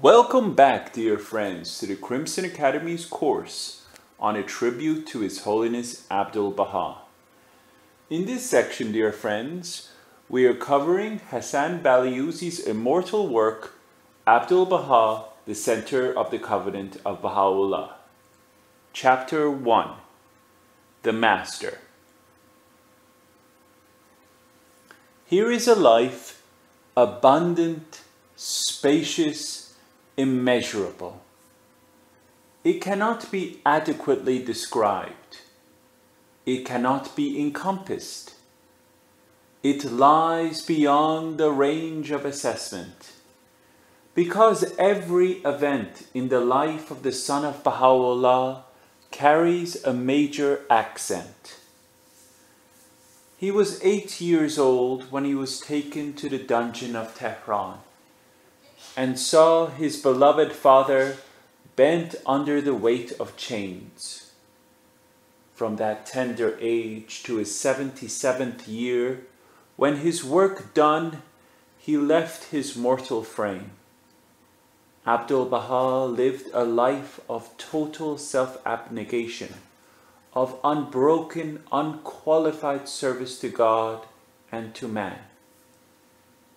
Welcome back, dear friends, to the Crimson Academy's course on a tribute to His Holiness Abdu'l-Baha. In this section, dear friends, we are covering Hassan Baliuzi's immortal work, Abdu'l-Baha, the Center of the Covenant of Baha'u'llah. Chapter 1, The Master. Here is a life abundant, spacious, immeasurable. It cannot be adequately described. It cannot be encompassed. It lies beyond the range of assessment. Because every event in the life of the son of Baha'u'llah carries a major accent. He was 8 years old when he was taken to the dungeon of Tehran and saw his beloved father bent under the weight of chains. From that tender age to his 77th year, when his work done, he left his mortal frame. Abdu'l-Baha lived a life of total self-abnegation, of unbroken, unqualified service to God and to man.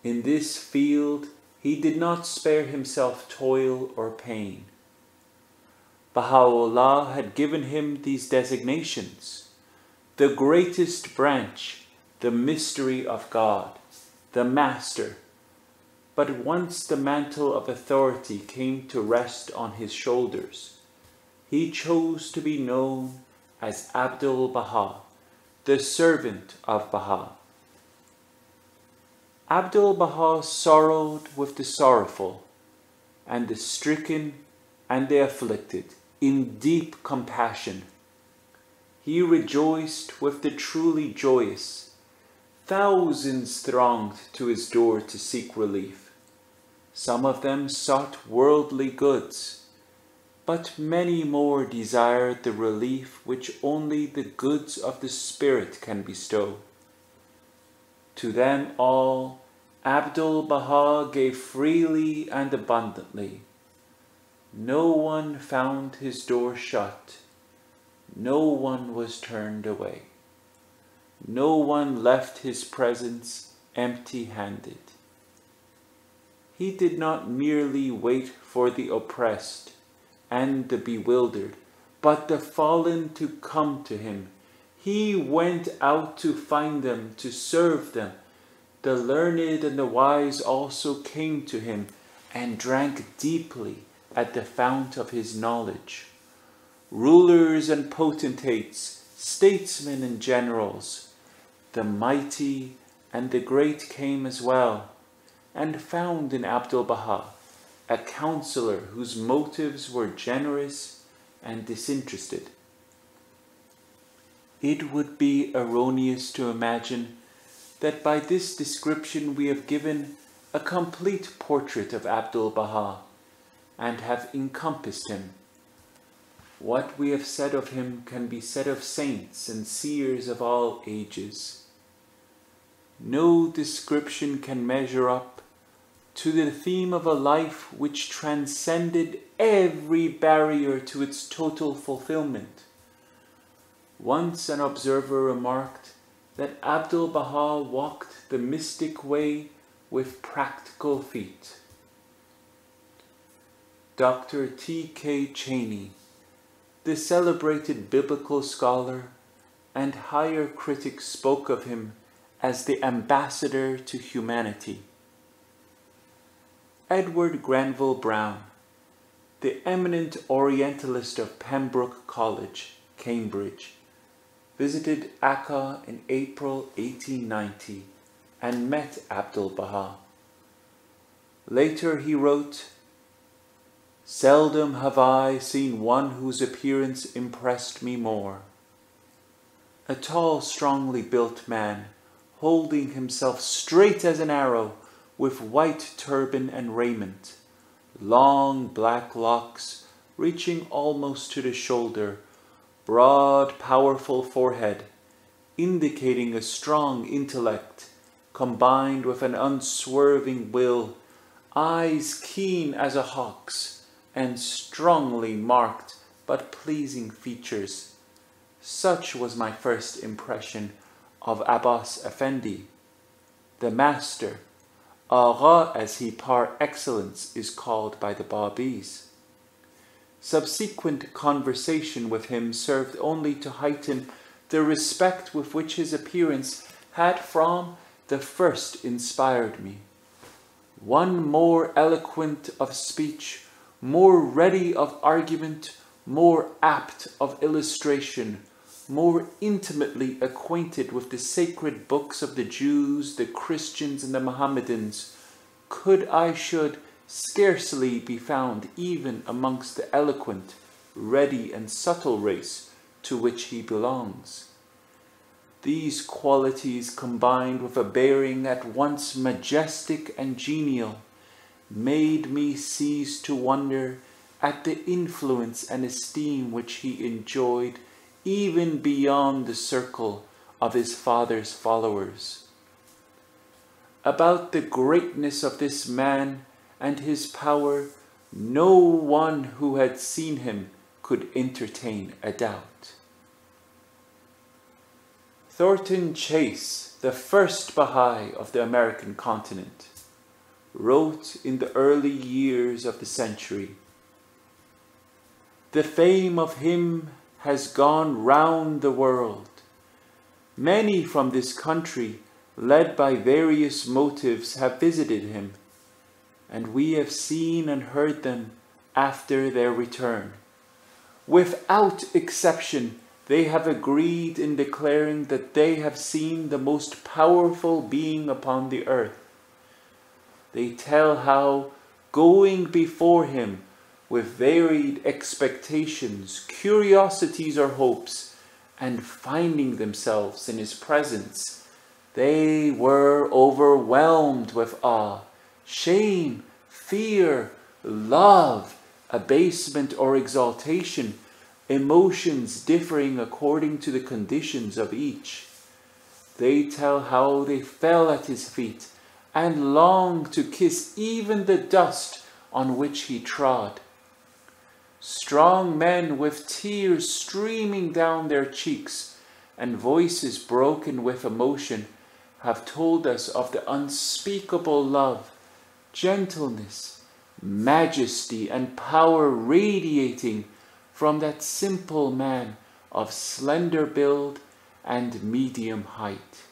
In this field, he did not spare himself toil or pain. Baha'u'llah had given him these designations: the greatest branch, the mystery of God, the Master. But once the mantle of authority came to rest on his shoulders, he chose to be known as Abdu'l-Baha, the servant of Baha. Abdu'l-Baha sorrowed with the sorrowful, and the stricken and the afflicted in deep compassion. He rejoiced with the truly joyous. Thousands thronged to his door to seek relief. Some of them sought worldly goods, but many more desired the relief which only the goods of the Spirit can bestow. To them all, Abdu'l-Baha gave freely and abundantly. No one found his door shut. No one was turned away. No one left his presence empty-handed. He did not merely wait for the oppressed and the bewildered, but the fallen to come to him. He went out to find them, to serve them. The learned and the wise also came to him and drank deeply at the fount of his knowledge. Rulers and potentates, statesmen and generals, the mighty and the great came as well, and found in Abdu'l-Baha a counselor whose motives were generous and disinterested. It would be erroneous to imagine that by this description we have given a complete portrait of Abdu'l-Baha and have encompassed him. What we have said of him can be said of saints and seers of all ages. No description can measure up to the theme of a life which transcended every barrier to its total fulfillment. Once an observer remarked that Abdu'l-Baha walked the mystic way with practical feet. Dr. T.K. Cheney, the celebrated biblical scholar and higher critic, spoke of him as the ambassador to humanity. Edward Granville Brown, the eminent Orientalist of Pembroke College, Cambridge, visited Akka in April 1890 and met Abdu'l-Baha. Later he wrote, "Seldom have I seen one whose appearance impressed me more. A tall, strongly built man, holding himself straight as an arrow, with white turban and raiment, long black locks reaching almost to the shoulder, broad, powerful forehead, indicating a strong intellect combined with an unswerving will, eyes keen as a hawk's, and strongly marked but pleasing features. Such was my first impression of Abbas Effendi, the master, Agha as he par excellence is called by the Babis. Subsequent conversation with him served only to heighten the respect with which his appearance had from the first inspired me. One more eloquent of speech, more ready of argument, more apt of illustration, more intimately acquainted with the sacred books of the Jews, the Christians, and the Mohammedans, should scarcely be found even amongst the eloquent, ready, and subtle race to which he belongs. These qualities, combined with a bearing at once majestic and genial, made me cease to wonder at the influence and esteem which he enjoyed even beyond the circle of his father's followers. About the greatness of this man and his power, no one who had seen him could entertain a doubt. Thornton Chase, the first Baha'i of the American continent, wrote in the early years of the century, "The fame of him has gone round the world. Many from this country, led by various motives, have visited him, and we have seen and heard them after their return. Without exception, they have agreed in declaring that they have seen the most powerful being upon the earth. They tell how, going before him with varied expectations, curiosities, or hopes, and finding themselves in his presence, they were overwhelmed with awe, shame, fear, love, abasement, or exaltation, emotions differing according to the conditions of each. They tell how they fell at his feet and longed to kiss even the dust on which he trod. Strong men with tears streaming down their cheeks and voices broken with emotion have told us of the unspeakable love, gentleness, majesty, and power radiating from that simple man of slender build and medium height.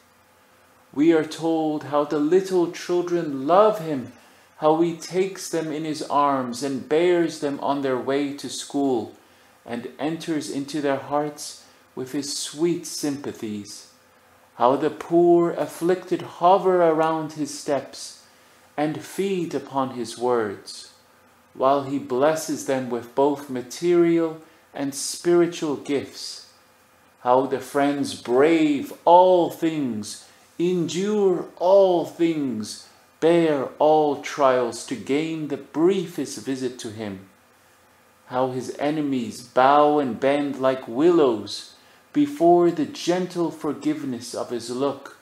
We are told how the little children love him, how he takes them in his arms and bears them on their way to school and enters into their hearts with his sweet sympathies, how the poor afflicted hover around his steps and feed upon his words, while he blesses them with both material and spiritual gifts, how the friends brave all things, endure all things, bear all trials to gain the briefest visit to him, how his enemies bow and bend like willows before the gentle forgiveness of his look,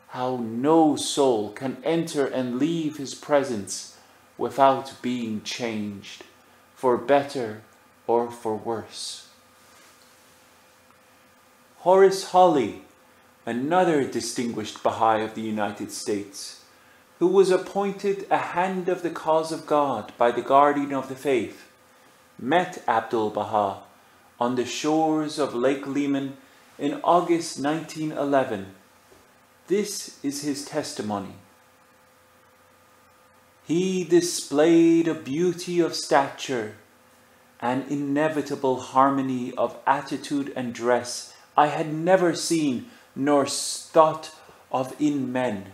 how no soul can enter and leave his presence without being changed, for better or for worse. Horace Holly, another distinguished Baha'i of the United States, who was appointed a hand of the cause of God by the guardian of the faith, met Abdu'l-Baha on the shores of Lake Leman in August 1911. This is his testimony. He displayed a beauty of stature, an inevitable harmony of attitude and dress I had never seen nor thought of in men.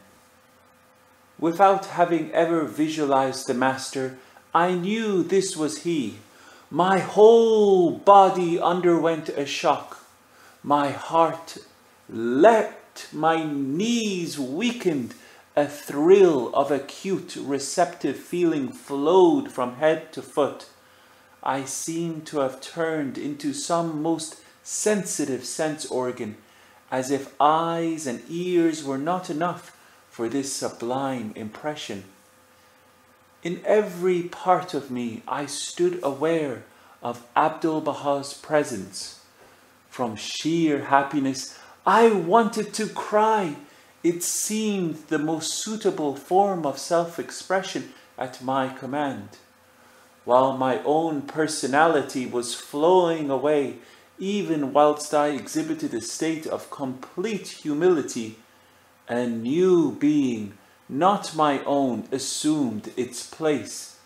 Without having ever visualized the master, I knew this was he. My whole body underwent a shock. My heart leapt, my knees weakened, a thrill of acute receptive feeling flowed from head to foot. I seemed to have turned into some most sensitive sense organ, as if eyes and ears were not enough for this sublime impression. In every part of me, I stood aware of Abdu'l-Baha's presence. From sheer happiness, I wanted to cry. It seemed the most suitable form of self-expression at my command. While my own personality was flowing away, even whilst I exhibited a state of complete humility, a new being, not my own, assumed its place.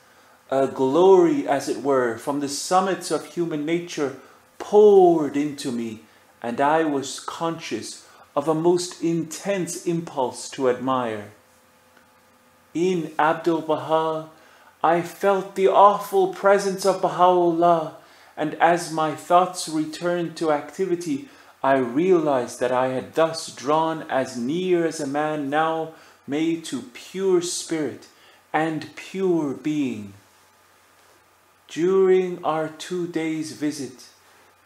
A glory, as it were, from the summits of human nature poured into me, and I was conscious of a most intense impulse to admire. In Abdu'l-Baha, I felt the awful presence of Baha'u'llah, and as my thoughts returned to activity, I realized that I had thus drawn as near as a man now may to pure spirit and pure being. During our 2 days' visit,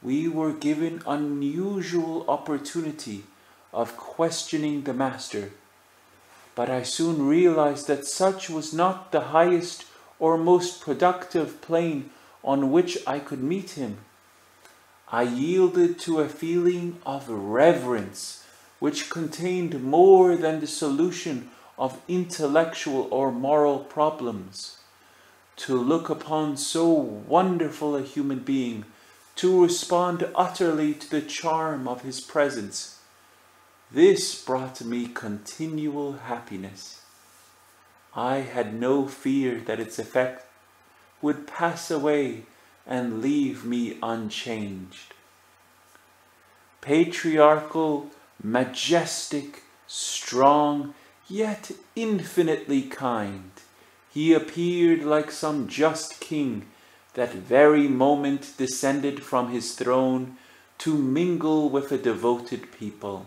we were given unusual opportunity of questioning the Master, but I soon realized that such was not the highest or most productive plane on which I could meet him. I yielded to a feeling of reverence, which contained more than the solution of intellectual or moral problems. To look upon so wonderful a human being, to respond utterly to the charm of his presence, this brought me continual happiness. I had no fear that its effect would pass away and leave me unchanged. Patriarchal, majestic, strong, yet infinitely kind, he appeared like some just king, that very moment descended from his throne to mingle with a devoted people.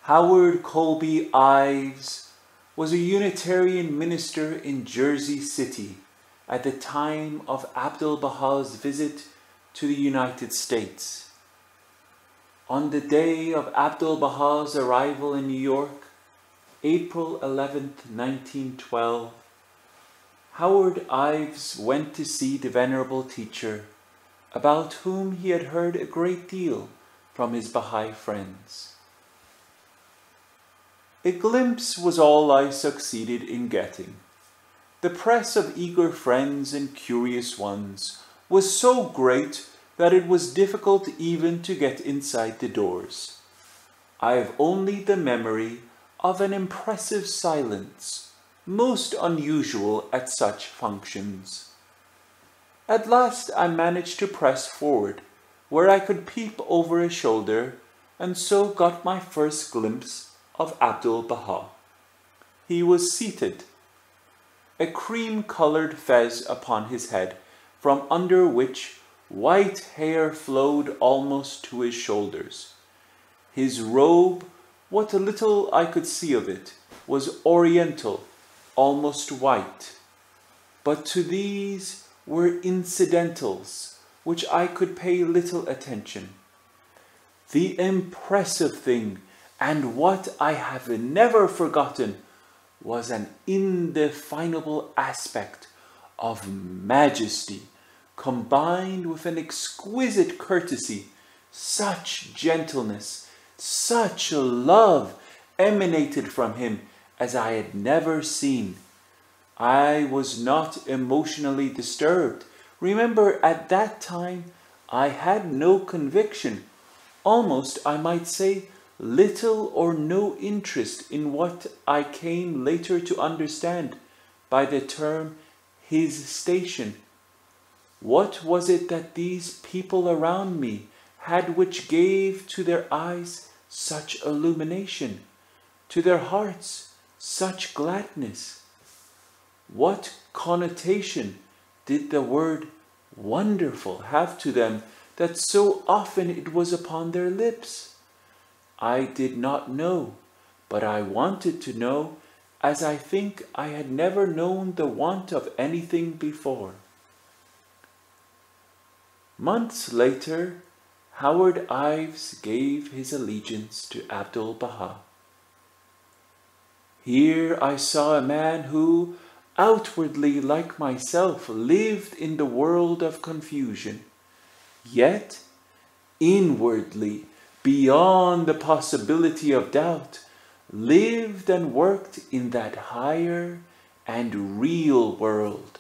Howard Colby Ives was a Unitarian minister in Jersey City at the time of Abdu'l-Baha's visit to the United States. On the day of Abdu'l-Baha's arrival in New York, April 11th, 1912, Howard Ives went to see the venerable teacher, about whom he had heard a great deal from his Baha'i friends. A glimpse was all I succeeded in getting. The press of eager friends and curious ones was so great that it was difficult even to get inside the doors. I have only the memory of an impressive silence, most unusual at such functions. At last I managed to press forward, where I could peep over a shoulder, and so got my first glimpse of Abdu'l-Baha. He was seated, a cream-colored fez upon his head, from under which white hair flowed almost to his shoulders. His robe, what little I could see of it, was oriental, almost white, but to these were incidentals which I could pay little attention. The impressive thing, and what I have never forgotten, was an indefinable aspect of majesty combined with an exquisite courtesy. Such gentleness, such love emanated from him as I had never seen. I was not emotionally disturbed. Remember, at that time I had no conviction, almost I might say little or no interest in what I came later to understand by the term his station. What was it that these people around me had which gave to their eyes such illumination, to their hearts such gladness? What connotation did the word wonderful have to them that so often it was upon their lips? I did not know, but I wanted to know, as I think I had never known the want of anything before. Months later, Howard Ives gave his allegiance to Abdu'l-Baha. Here I saw a man who, outwardly like myself, lived in the world of confusion, yet inwardly, beyond the possibility of doubt, lived and worked in that higher and real world.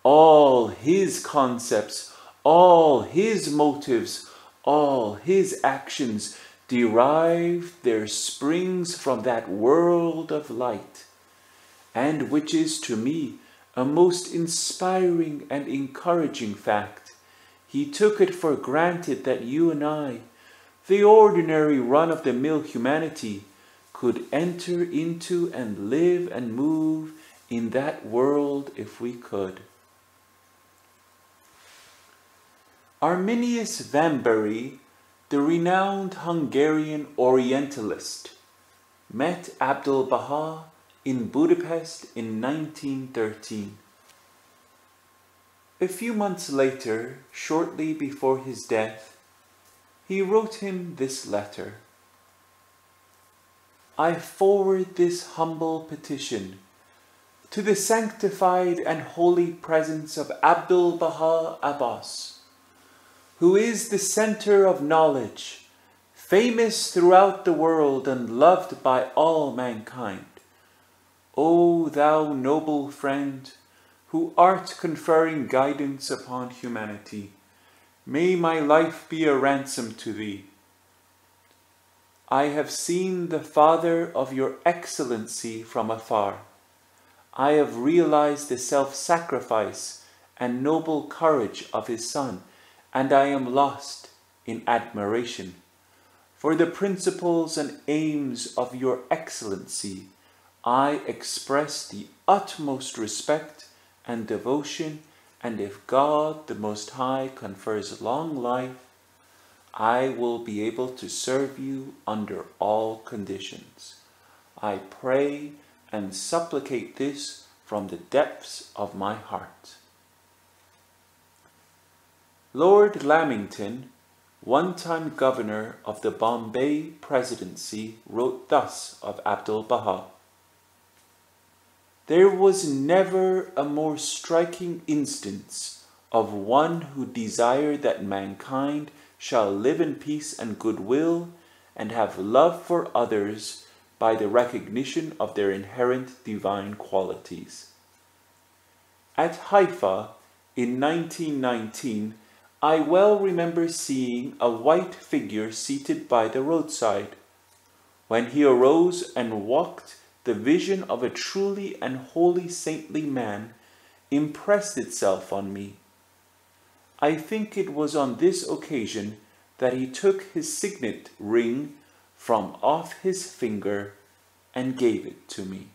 All his concepts, all his motives, all his actions derive their springs from that world of light, and which is to me a most inspiring and encouraging fact. He took it for granted that you and I, the ordinary run-of-the-mill humanity, could enter into and live and move in that world if we could. Arminius Vambery, the renowned Hungarian Orientalist, met Abdu'l-Baha in Budapest in 1913. A few months later, shortly before his death, he wrote him this letter. I forward this humble petition to the sanctified and holy presence of Abdu'l-Baha Abbas, who is the center of knowledge, famous throughout the world and loved by all mankind. O thou noble friend, who art conferring guidance upon humanity, may my life be a ransom to thee. I have seen the Father of your Excellency from afar. I have realized the self-sacrifice and noble courage of his Son, and I am lost in admiration. For the principles and aims of your Excellency, I express the utmost respect and devotion, and if God the Most High confers long life, I will be able to serve you under all conditions. I pray and supplicate this from the depths of my heart. Lord Lamington, one-time governor of the Bombay Presidency, wrote thus of Abdu'l-Baha. There was never a more striking instance of one who desired that mankind shall live in peace and goodwill and have love for others by the recognition of their inherent divine qualities. At Haifa in 1919, I well remember seeing a white figure seated by the roadside. When he arose and walked, the vision of a truly and wholly saintly man impressed itself on me. I think it was on this occasion that he took his signet ring from off his finger and gave it to me.